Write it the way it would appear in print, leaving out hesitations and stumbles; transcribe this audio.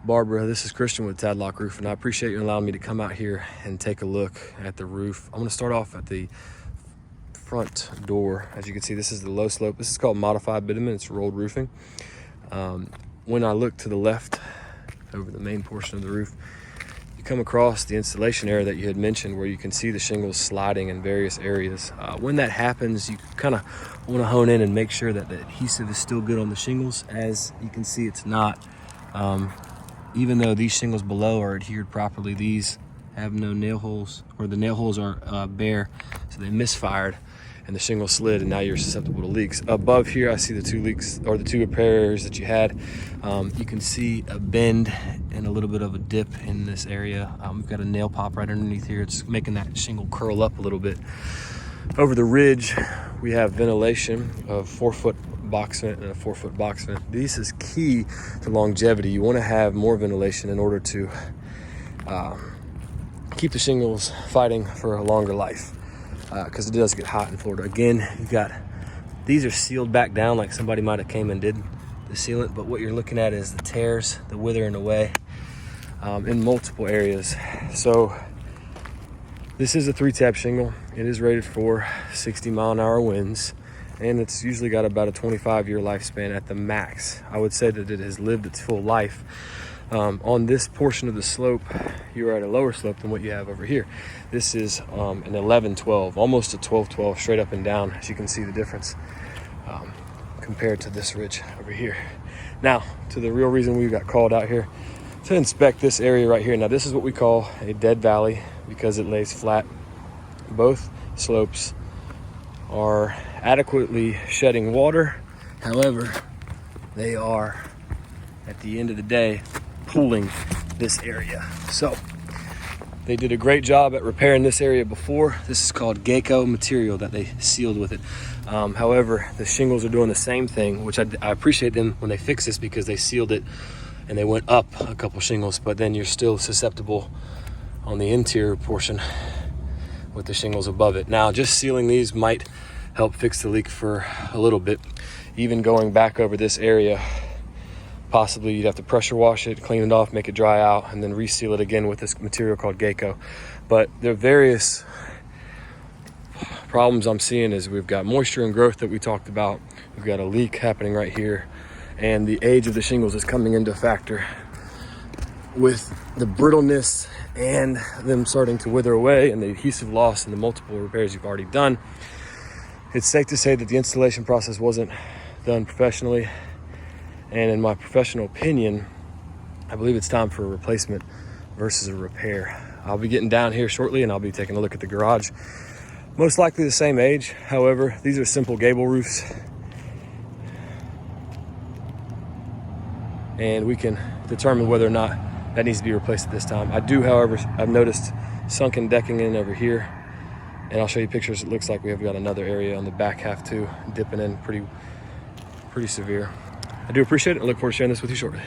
Barbara, this is Christian with Tadlock Roof, and I appreciate you allowing me to come out here and take a look at the roof. I'm going to start off at the front door. As you can see, this is the low slope. This is called modified bitumen. It's rolled roofing. When I look to the left over the main portion of the roof, you come across the installation area that you had mentioned, where you can see the shingles sliding in various areas. When that happens, you kind of want to hone in and make sure that the adhesive is still good on the shingles. As you can see, it's not. Even though these shingles below are adhered properly, these have no nail holes, or the nail holes are bare, so they misfired and the shingle slid, and now you're susceptible to leaks. Above here, I see the two leaks, or the two repair areas that you had. You can see a bend and a little bit of a dip in this area. We've got a nail pop right underneath here. It's making that shingle curl up a little bit. Over the ridge, we have ventilation of 4-foot box vent and a 4-foot box vent. This is key to longevity. You want to have more ventilation in order to keep the shingles fighting for a longer life, because it does get hot in Florida. Again, you've got, these are sealed back down like somebody might have came and did the sealant, but what you're looking at is the tears, the withering away in multiple areas. So this is a 3-tab shingle. It is rated for 60-mile-an-hour winds, and it's usually got about a 25-year lifespan at the max. I would say that it has lived its full life. On this portion of the slope, you're at a lower slope than what you have over here. This is an 11-12, almost a 12-12 straight up and down, as you can see the difference compared to this ridge over here. Now, to the real reason we got called out here to inspect this area right here. Now, this is what we call a dead valley because it lays flat. Both slopes are adequately shedding water. However, they are, at the end of the day, pooling this area. So they did a great job at repairing this area before. This is called Geico material that they sealed with it. However, the shingles are doing the same thing, which I appreciate them when they fix this, because they sealed it and they went up a couple shingles, but then you're still susceptible on the interior portion with the shingles above it. Now, just sealing these might help fix the leak for a little bit. Even going back over this area, possibly you'd have to pressure wash it, clean it off, make it dry out, and then reseal it again with this material called Geico. But there are various problems I'm seeing. Is we've got moisture and growth that we talked about. We've got a leak happening right here, and the age of the shingles is coming into factor with the brittleness and them starting to wither away, and the adhesive loss and the multiple repairs you've already done. It's safe to say that the installation process wasn't done professionally, and in my professional opinion, I believe it's time for a replacement versus a repair. I'll be getting down here shortly, and I'll be taking a look at the garage. Most likely the same age. However, these are simple gable roofs, and we can determine whether or not that needs to be replaced at this time. I do, however, I've noticed sunken decking in over here, and I'll show you pictures. It looks like we have got another area on the back half too, dipping in pretty severe. I do appreciate it. I look forward to sharing this with you shortly.